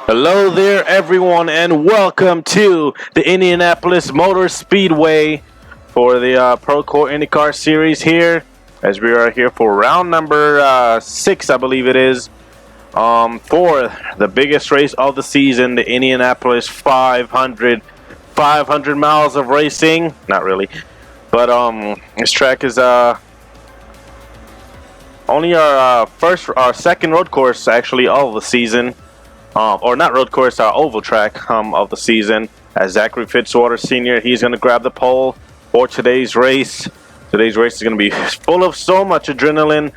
Hello there, everyone, and welcome to the Indianapolis Motor Speedway for the Procore IndyCar series here, as we are here for round number 6, I believe it is, for the biggest race of the season, the Indianapolis 500 miles of racing. Not really, but this track is only our second road course actually of the season. Or not road course, our oval track of the season. As Zachary Fitzwater Sr., he's going to grab the pole for today's race. Today's race is going to be full of so much adrenaline.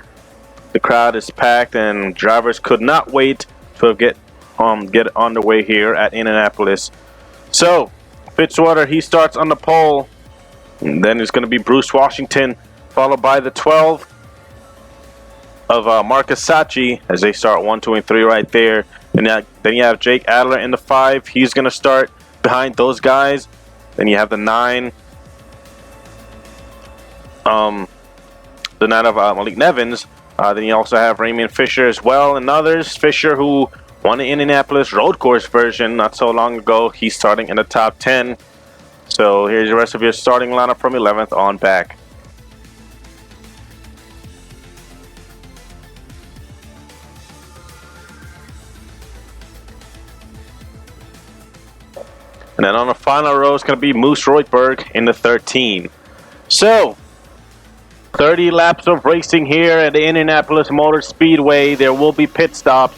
The crowd is packed, and drivers could not wait to get underway here at Indianapolis. So Fitzwater, he starts on the pole, and then it's going to be Bruce Washington, followed by the 12 of Marcus Sacchi, as they start 1, 2, and 3 right there. And then you have Jake Adler in the 5. He's going to start behind those guys. Then you have the 9. The 9 of Malik Nevins. Then you also have Raymond Fisher as well, and others. Fisher, who won the Indianapolis road course version not so long ago. He's starting in the top 10. So here's the rest of your starting lineup from 11th on back. And then on the final row is going to be Moose Roytberg in the 13. So, 30 laps of racing here at the Indianapolis Motor Speedway. There will be pit stops.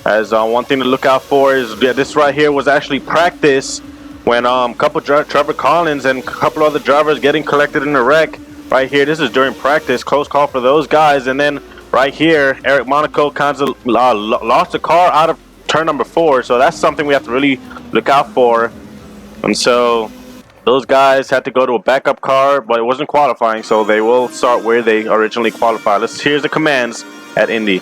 As one thing to look out for is this right here was actually practice when couple Trevor Collins and a couple other drivers getting collected in a wreck. Right here, this is during practice. Close call for those guys. And then right here, Eric Monaco kind of lost the car out of turn number 4. So that's something we have to really look out for. And so those guys had to go to a backup car, but it wasn't qualifying, so they will start where they originally qualified. Here's the commands at Indy.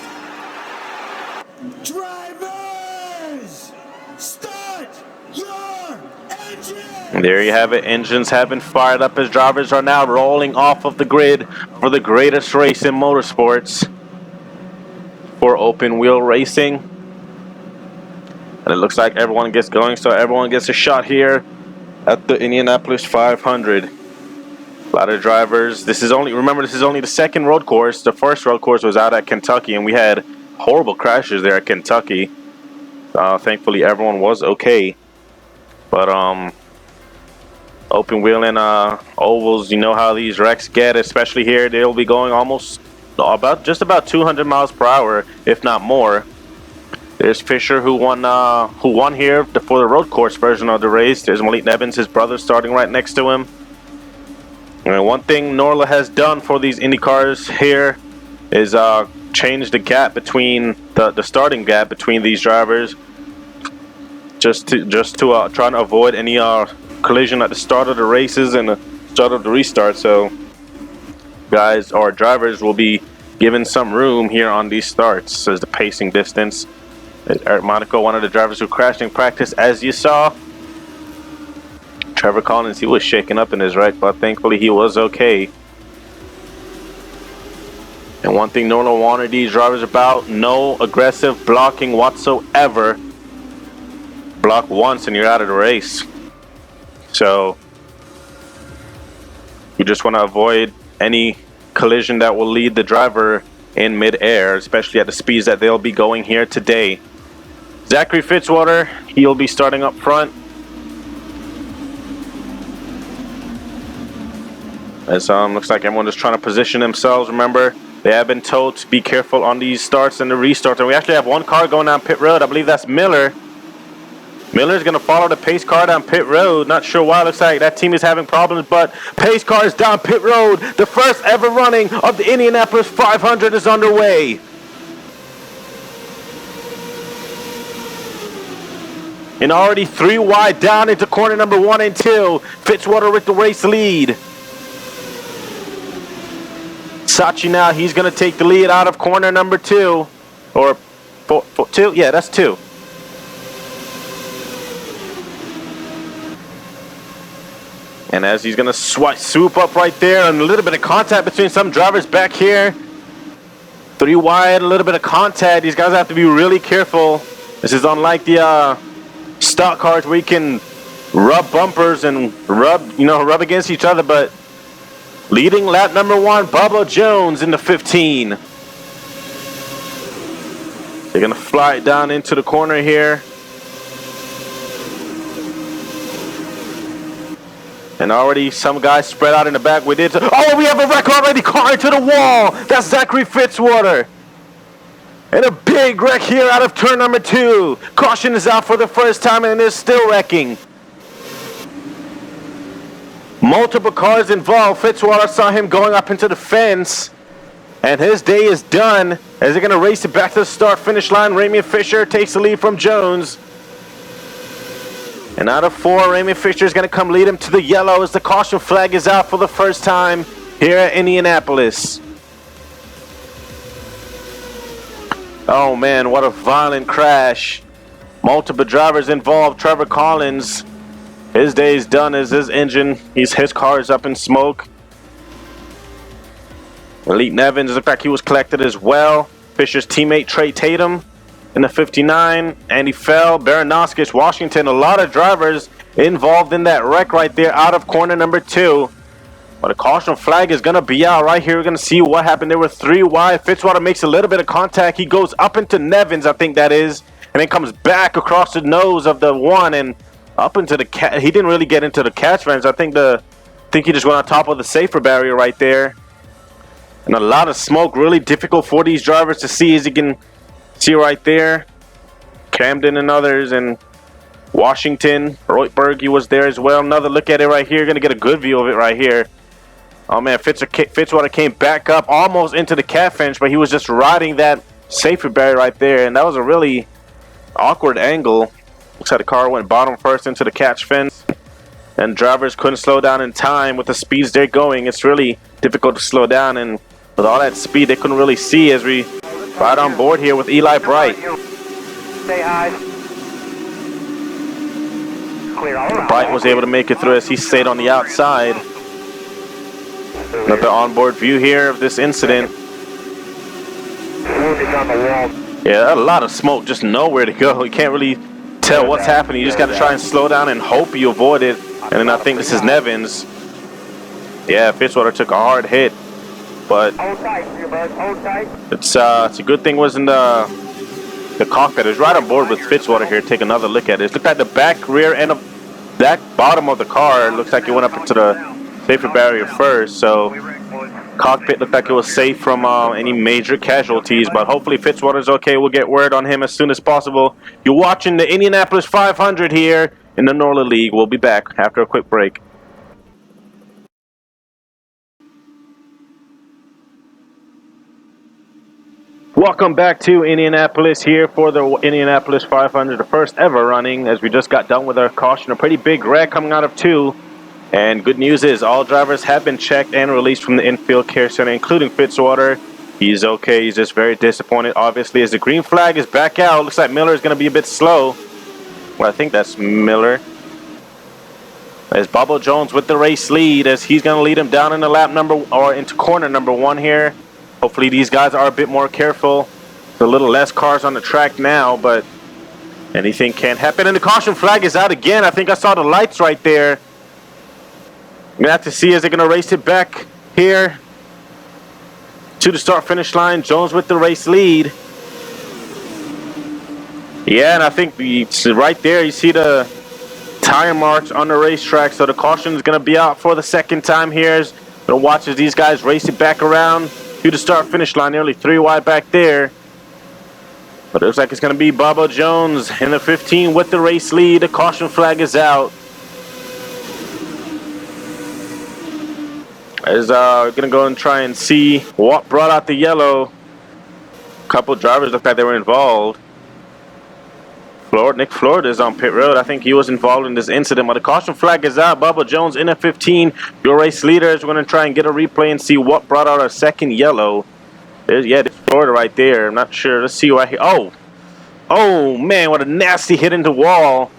Drivers, start your engine! And there you have it. Engines have been fired up as drivers are now rolling off of the grid for the greatest race in motorsports for open wheel racing. And it looks like everyone gets going, so everyone gets a shot here at the Indianapolis 500. A lot of drivers. Remember, this is only the second road course. The first road course was out at Kentucky, and we had horrible crashes there at Kentucky. Thankfully, everyone was okay. But open wheel and ovals, you know how these wrecks get, especially here. They'll be going just about 200 miles per hour, if not more. There's Fisher, who won here for the road course version of the race. There's Malik Nevins, his brother, starting right next to him. And one thing NORLA has done for these Indy cars here is change the gap between the starting gap between these drivers, just to try to avoid any collision at the start of the races and the start of the restart. So drivers will be given some room here on these starts as the pacing distance. Eric Monaco, one of the drivers who crashed in practice, as you saw. Trevor Collins, he was shaken up in his wreck, but thankfully he was okay. And one thing NORLA wanted these drivers about, no aggressive blocking whatsoever. Block once and you're out of the race. So you just want to avoid any collision that will lead the driver in mid-air, especially at the speeds that they'll be going here today. Zachary Fitzwater, he'll be starting up front. As looks like everyone is trying to position themselves. Remember, they have been told to be careful on these starts and the restarts. And we actually have one car going down pit road. I believe that's Miller. Miller's going to follow the pace car down pit road. Not sure why. Looks like that team is having problems, but pace car is down pit road. The first ever running of the Indianapolis 500 is underway. And already 3 wide down into corner number 1 and 2. Fitzwater with the race lead. Sachi now, he's going to take the lead out of corner number 2. Or 2? Yeah, that's 2. And as he's going to swoop up right there, and a little bit of contact between some drivers back here. 3 wide, a little bit of contact. These guys have to be really careful. This is unlike the stock cars where you can rub bumpers and rub against each other, but leading lap number 1, Bubba Jones in the 15. They're going to fly it down into the corner here. And already some guys spread out in the back. We have a wreck already. Car into the wall. That's Zachary Fitzwater. And a big wreck here out of turn number 2. Caution is out for the first time and they're still wrecking. Multiple cars involved. Fitzwater saw him going up into the fence. And his day is done as they're going to race it back to the start-finish line. Raymond Fisher takes the lead from Jones. And out of 4, Raymond Fisher is going to come lead him to the yellow as the caution flag is out for the first time here at Indianapolis. Oh man, what a violent crash. Multiple drivers involved. Trevor Collins, his day is done as his engine, his car is up in smoke. Elite Nevins looked like he was collected as well. Fisher's teammate Trey Tatum in the 59, Andy Fell, Baranowskis, Washington, a lot of drivers involved in that wreck right there out of corner number 2. But a caution flag is going to be out right here. We're going to see what happened. There were 3 wide. Fitzwater makes a little bit of contact. He goes up into Nevins, I think that is, and then comes back across the nose of the 1 and up into the cat. He didn't really get into the catch fence. I think he just went on top of the safer barrier right there. And a lot of smoke, really difficult for these drivers to see, as you can see right there. Camden and others, and Washington, Reutberg, he was there as well. Another look at it right here. Going to get a good view of it right here. Oh man, Fitzwater came back up almost into the cat fence, but he was just riding that safety barrier right there, and that was a really awkward angle. Looks like the car went bottom first into the catch fence, and drivers couldn't slow down in time with the speeds they're going. It's really difficult to slow down, and with all that speed, they couldn't really see as we ride on board here with Eli Bright. Stay high. Clear all around. Bright was able to make it through as he stayed on the outside. Another onboard view here of this incident. Yeah, a lot of smoke, just nowhere to go. You can't really tell what's happening. You just got to try and slow down and hope you avoid it. And then I think this is Nevins. Yeah, Fitzwater took a hard hit, but it's a good thing wasn't the cockpit. It was right on board with Fitzwater here. Take another look at it. It looked like the back rear end of that bottom of the car. It looks like it went up into the safety barrier first, so cockpit looked like it was safe from any major casualties, but hopefully Fitzwater's okay. We'll get word on him as soon as possible. You're watching the Indianapolis 500 here in the NORLA League. We'll be back after a quick break. Welcome back to Indianapolis here for the Indianapolis 500, the first ever running, as we just got done with our caution. A pretty big wreck coming out of 2. And good news is all drivers have been checked and released from the infield care center, including Fitzwater. He's okay. He's just very disappointed, obviously, as the green flag is back out. Looks like Miller is going to be a bit slow. Well, I think that's Miller. As Bubba Jones with the race lead, as he's going to lead him down in the lap into corner number 1 here. Hopefully these guys are a bit more careful. There's a little less cars on the track now, but anything can happen. And the caution flag is out again. I think I saw the lights right there. I'm going to have to see, is they going to race it back here to the start-finish line. Jones with the race lead. Yeah, and I think right there you see the tire marks on the racetrack. So the caution is going to be out for the second time here. Going to watch as these guys race it back around to the start-finish line. Nearly 3 wide back there. But it looks like it's going to be Bubba Jones in the 15 with the race lead. The caution flag is out. As we're going to go and try and see what brought out the yellow. A couple drivers looked like they were involved. Nick Florida is on pit road. I think he was involved in this incident. But the caution flag is out. Bubba Jones in at 15. Your race leaders. We're going to try and get a replay and see what brought out our second yellow. There's Florida right there. I'm not sure. Let's see right here. Oh man, what a nasty hit into the wall.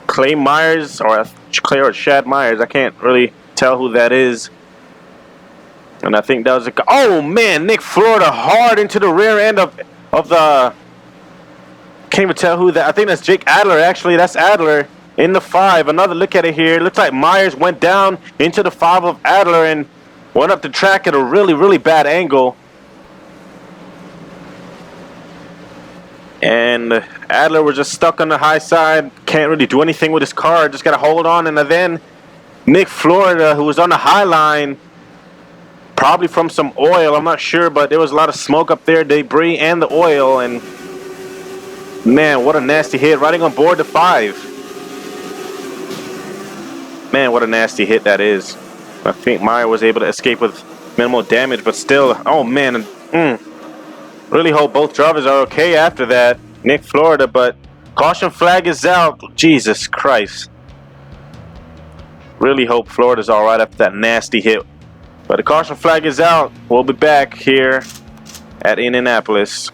Clay Myers or Shad Myers. I can't really tell who that is. And I think that was oh man, Nick Florida hard into the rear end of the. Can't even tell who that. I think that's Jake Adler. Actually, that's Adler in the 5. Another look at it here. It looks like Myers went down into the 5 of Adler and went up the track at a really, really bad angle. And Adler was just stuck on the high side. Can't really do anything with his car. Just got to hold on. And then Nick Florida, who was on the high line, probably from some oil. I'm not sure, but there was a lot of smoke up there, debris and the oil. And man, what a nasty hit. Riding on board the 5. Man, what a nasty hit that is. I think Meyer was able to escape with minimal damage, but still, oh man. Really hope both drivers are okay after that. Nick Florida, but caution flag is out. Jesus Christ. Really hope Florida's all right after that nasty hit. But the caution flag is out. We'll be back here at Indianapolis.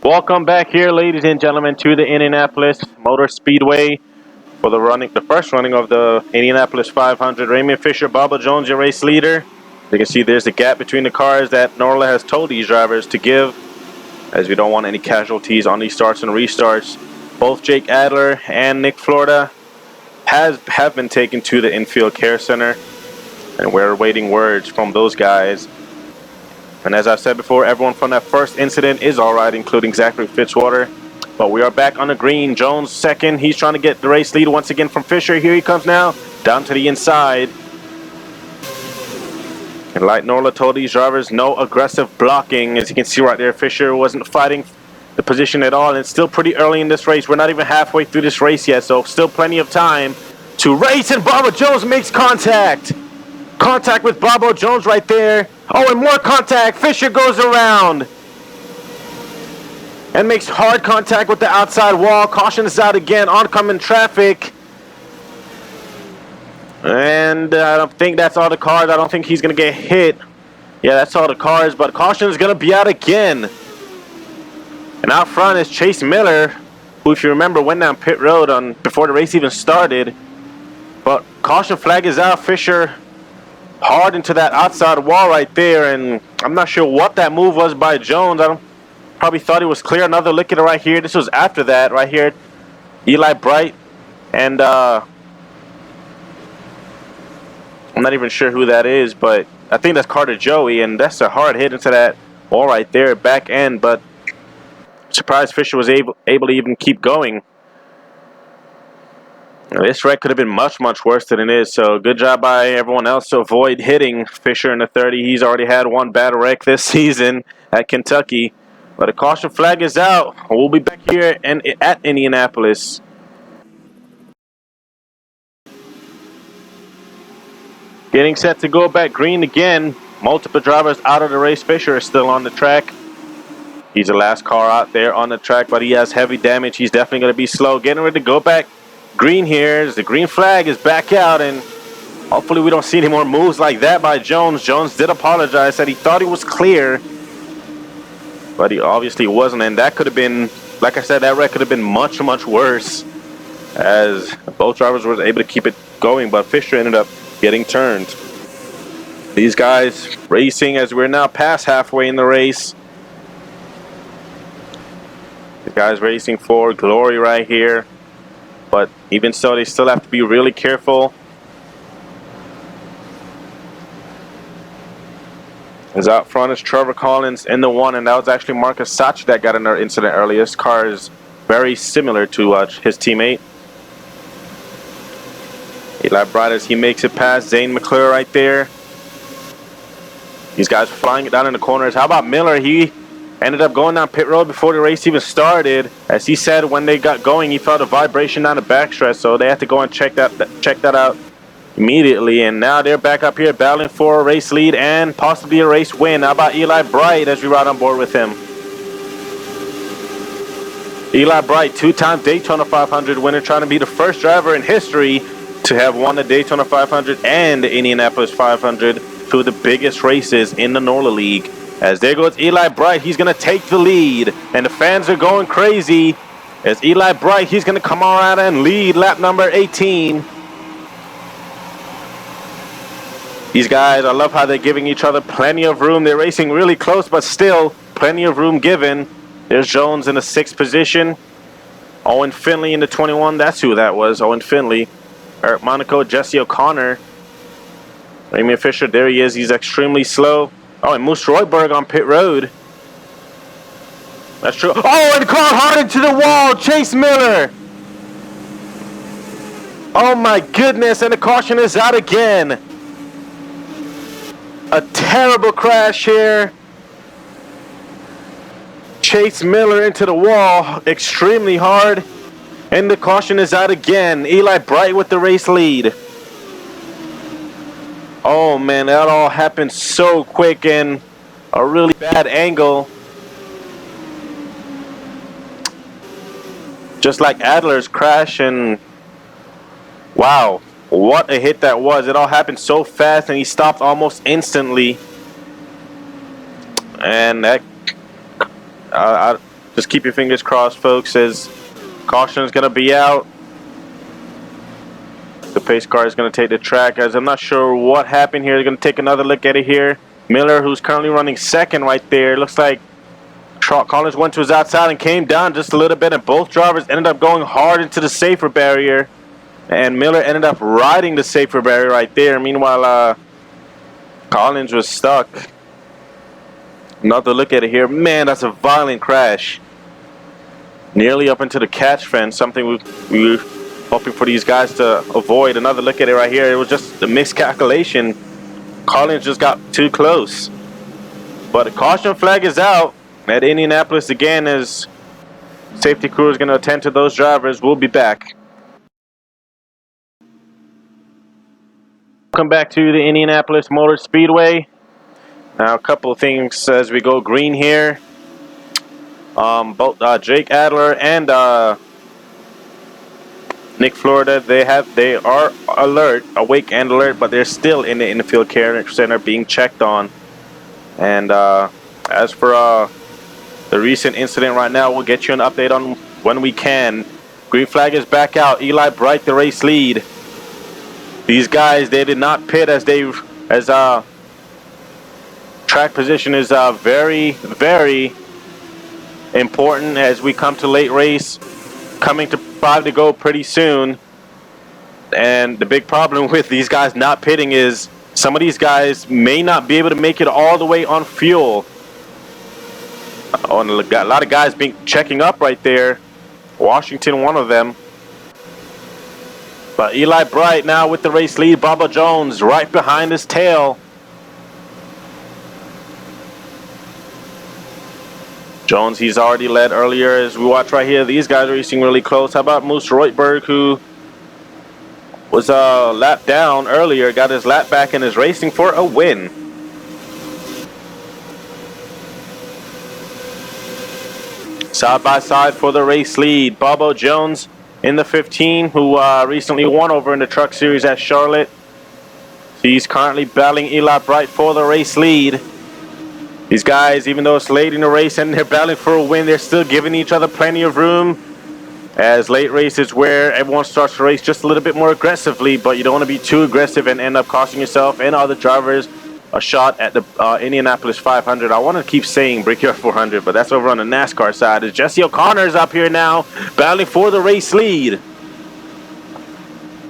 Welcome back here, ladies and gentlemen, to the Indianapolis Motor Speedway for the first running of the Indianapolis 500. Raymond Fisher, Bubba Jones, your race leader. You can see there's the gap between the cars that NORLA has told these drivers to give, as we don't want any casualties on these starts and restarts. Both Jake Adler and Nick Florida have been taken to the infield care center, and we're awaiting words from those guys. And as I've said before, everyone from that first incident is all right, including Zachary Fitzwater. But we are back on the green. Jones second. He's trying to get the race lead once again from Fisher. Here he comes now, down to the inside. And like NORLA told these drivers, no aggressive blocking. As you can see right there, Fisher wasn't fighting the position at all. And it's still pretty early in this race. We're not even halfway through this race yet, so still plenty of time to race. And Bubba Jones makes contact. Contact with Bubba Jones right there. Oh, and more contact. Fisher goes around and makes hard contact with the outside wall. Caution is out again. Oncoming traffic. And I don't think that's all the cars. I don't think he's going to get hit. Yeah, that's all the cars. But caution is going to be out again. And out front is Chase Miller, who, if you remember, went down pit road before the race even started. But caution flag is out. Fisher hard into that outside wall right there. And I'm not sure what that move was by Jones. Probably thought he was clear. Another look at it right here. This was after that right here. Eli Bright and I'm not even sure who that is, but I think that's Carter Joey, and that's a hard hit into that wall right there, back end. But surprised Fisher was able to even keep going. Now, this wreck could have been much, much worse than it is. So good job by everyone else to avoid hitting Fisher in the 30. He's already had one bad wreck this season at Kentucky. But a caution flag is out. We'll be back here at Indianapolis. Getting set to go back green again. Multiple drivers out of the race. Fisher is still on the track. He's the last car out there on the track, but he has heavy damage. He's definitely going to be slow. Getting ready to go back green here. As the green flag is back out, and hopefully we don't see any more moves like that by Jones. Jones did apologize, said he thought he was clear, but he obviously wasn't, and that could have been, like I said, that wreck could have been much, much worse, as both drivers were able to keep it going, but Fisher ended up getting turned. These guys racing as we're now past halfway in the race. The guys racing for glory right here, but even so, they still have to be really careful. As out front is Trevor Collins in the one, and that was actually Marcus Sachi that got in an incident earlier. This car is very similar to his teammate. Eli Bright as he makes it past Zane McClure right there. These guys flying it down in the corners. How about Miller? He ended up going down pit road before the race even started. As he said, when they got going, he felt a vibration down the backstretch, so they had to go and check that out immediately. And now they're back up here battling for a race lead and possibly a race win. How about Eli Bright as we ride on board with him? Eli Bright, two-time Daytona 500 winner, trying to be the first driver in history to have won the Daytona 500 and the Indianapolis 500, two of the biggest races in the NORLA League. As there goes Eli Bright, he's going to take the lead, and the fans are going crazy. As Eli Bright, he's going to come around and lead lap number 18. These guys, I love how they're giving each other plenty of room. They're racing really close, but still plenty of room given. There's Jones in the 6th position. Owen Finley in the 21. That's who that was, Owen Finley. Eric Monaco, Jesse O'Connor. Raymond Fisher, there he is. He's extremely slow. Oh, and Moose Royberg on pit road. That's true. Oh, and caught hard into the wall. Chase Miller. Oh, my goodness. And the caution is out again. A terrible crash here. Chase Miller into the wall. Extremely hard. And the caution is out again. Eli Bright with the race lead. Oh man, that all happened so quick and a really bad angle. Just like Adler's crash, and wow, what a hit that was. It all happened so fast and he stopped almost instantly. And that, just keep your fingers crossed, folks, as caution is going to be out. The pace car is going to take the track, as I'm not sure what happened here. They're going to take another look at it here. Miller, who's currently running 2nd right there. Looks like Collins went to his outside and came down just a little bit, and both drivers ended up going hard into the safer barrier. And Miller ended up riding the safer barrier right there. Meanwhile, Collins was stuck. Another look at it here. Man, that's a violent crash. Nearly up into the catch fence, something we were hoping for these guys to avoid. Another look at it right here. It was just a miscalculation. Collins just got too close. But a caution flag is out at Indianapolis again, as safety crew is going to attend to those drivers. We'll be back. Welcome back to the Indianapolis Motor Speedway. Now a couple of things as we go green here. Both Jake Adler and Nick Florida, they are awake and alert, but they're still in the infield care center being checked on. And as for the recent incident right now, we'll get you an update on when we can. Green flag is back out. Eli Bright, the race lead. These guys, they did not pit as track position is very, very important as we come to late race, coming to 5 to go pretty soon. And the big problem with these guys not pitting is some of these guys may not be able to make it all the way on fuel. Oh, and a lot of guys checking up right there. Washington, one of them. But Eli Bright now with the race lead. Bubba Jones right behind his tail. Jones, he's already led earlier. As we watch right here, these guys are racing really close. How about Moose Royberg, who was a lap down earlier, got his lap back and is racing for a win. Side by side for the race lead. Bubba Jones in the 15, who recently won over in the Truck Series at Charlotte. He's currently battling Eli Bright for the race lead. These guys, even though it's late in the race and they're battling for a win, they're still giving each other plenty of room. As late races where everyone starts to race just a little bit more aggressively, but you don't want to be too aggressive and end up costing yourself and other drivers a shot at the Indianapolis 500. I want to keep saying Brickyard 400, but that's over on the NASCAR side. As Jesse O'Connor's up here now, battling for the race lead.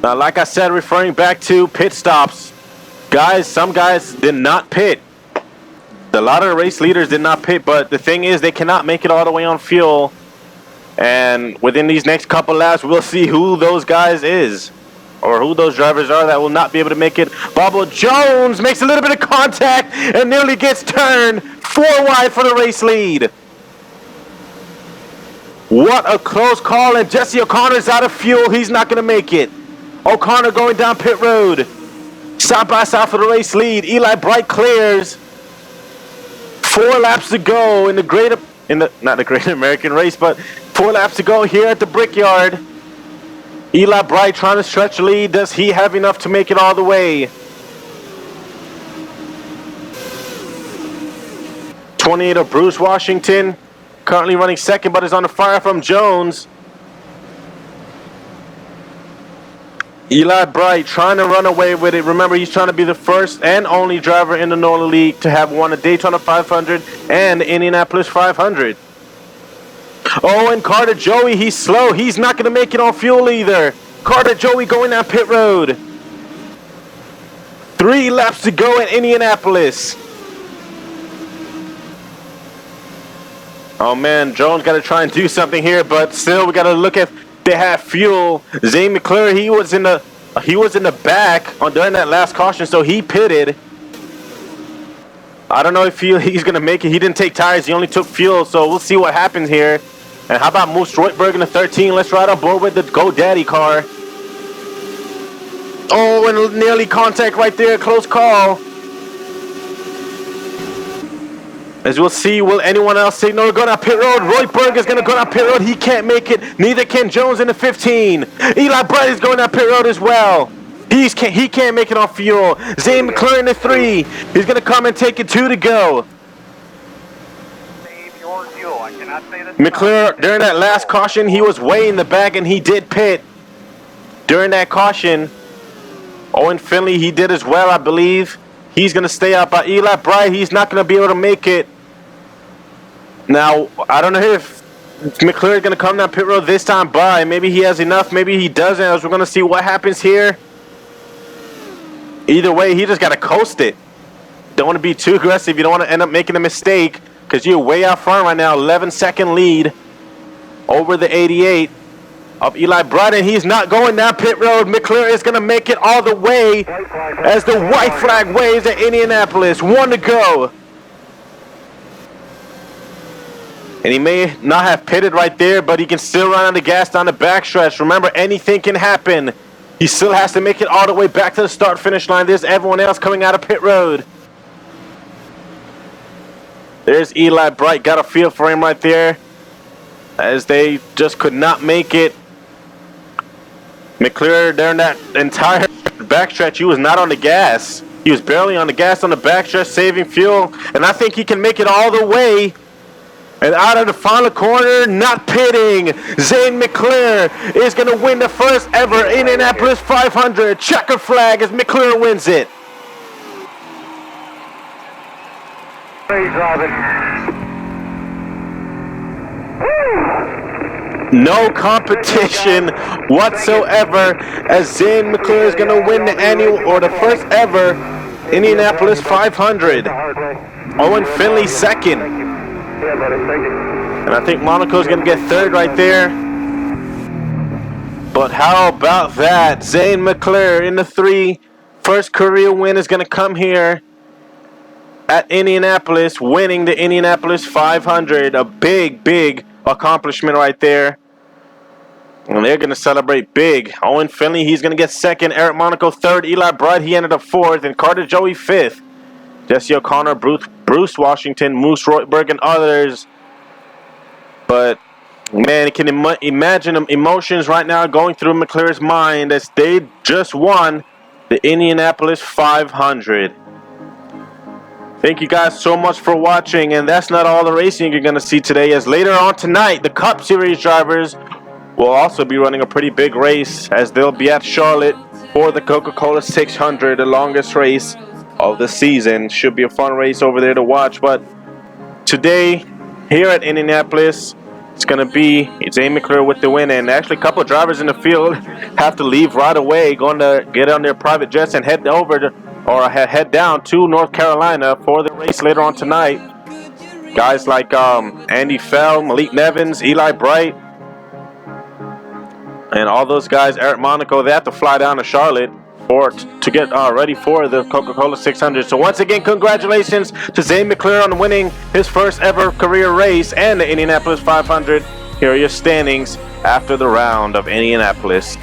Now, like I said, referring back to pit stops, guys, some guys did not pit. A lot of the race leaders did not pit, but the thing is they cannot make it all the way on fuel. And within these next couple laps, we'll see who those guys is, or who those drivers are that will not be able to make it. Bubba Jones makes a little bit of contact and nearly gets turned 4 wide for the race lead. What a close call, and Jesse O'Connor's out of fuel. He's not going to make it. O'Connor going down pit road. Side by side for the race lead. Eli Bright clears. 4 laps to go in the not the Great American Race, but 4 laps to go here at the Brickyard. Eli Bright trying to stretch the lead. Does he have enough to make it all the way? 28 of Bruce Washington, currently running second, but is on the fire from Jones. Eli Bright trying to run away with it. Remember, he's trying to be the first and only driver in the NORLA League to have won a Daytona 500 and the Indianapolis 500. Oh, and Carter Joey, he's slow. He's not going to make it on fuel either. Carter Joey going down pit road. 3 laps to go at Indianapolis. Oh, man, Jones got to try and do something here, but still we got to look at they have fuel. Zane McClure, he was in the back during that last caution, so he pitted. I don't know if he's going to make it. He didn't take tires. He only took fuel, so we'll see what happens here. And how about Moose Roitberg in the 13? Let's ride on board with the GoDaddy car. Oh, and nearly contact right there. Close call. As we'll see, will anyone else say no? Go down pit road. Roitberg is going to go down pit road. He can't make it. Neither can Jones in the 15. Eli Bright is going down pit road as well. He can't make it on fuel. Zane McClure in the 3. He's going to come and take it 2 to go. Save your fuel. I cannot say this. McClure, during that last caution, he was way in the back and he did pit during that caution. Owen Finley, he did as well, I believe. He's going to stay out by Eli Bright. He's not going to be able to make it. Now, I don't know if McClure is going to come down pit road this time by. Maybe he has enough. Maybe he doesn't. As we're going to see what happens here. Either way, he just got to coast it. Don't want to be too aggressive. You don't want to end up making a mistake because you're way out front right now. 11-second lead over the 88 of Eli Bright, and he's not going down pit road. McClure is going to make it all the way as the white flag waves at Indianapolis. 1 to go. And he may not have pitted right there, but he can still run on the gas down the backstretch. Remember, anything can happen. He still has to make it all the way back to the start-finish line. There's everyone else coming out of pit road. There's Eli Bright. Got a feel for him right there as they just could not make it. McClure, during that entire backstretch, he was not on the gas. He was barely on the gas on the backstretch, saving fuel. And I think he can make it all the way. And out of the final corner, not pitting, Zane McClure is going to win the first ever Indianapolis 500. Checker flag as McClure wins it. Great driving. No competition whatsoever as Zane McClure is going to win the annual or the first ever Indianapolis 500. Owen Finley second. Yeah, buddy, thank you. And I think Monaco's going to get third right there. But how about that? Zane McClure in the 3. First career win is going to come here at Indianapolis, winning the Indianapolis 500. A big, big accomplishment right there. And they're going to celebrate big. Owen Finley, he's going to get second. Eric Monaco third. Eli Bright, he ended up fourth. And Carter Joey fifth. Jesse O'Connor, Bruce Washington, Moose Roitberg, and others. But Man, you can imagine emotions right now going through McLaren's mind as they just won the Indianapolis 500. Thank you guys so much for watching, and that's not all the racing you're going to see today, as later on tonight, the Cup Series drivers will also be running a pretty big race as they'll be at Charlotte for the Coca-Cola 600, the longest race of the season. Should be a fun race over there to watch, but today, here at Indianapolis, it's going to be Zane McClure with the win, and actually a couple of drivers in the field have to leave right away, going to get on their private jets and head over to, or head down to North Carolina for the race later on tonight. Guys like Andy Fell, Malik Nevins, Eli Bright, and all those guys, Eric Monaco, they have to fly down to Charlotte to get ready for the Coca-Cola 600. So once again, congratulations to Zane McClure on winning his first ever career race and the Indianapolis 500. Here are your standings after the round of Indianapolis.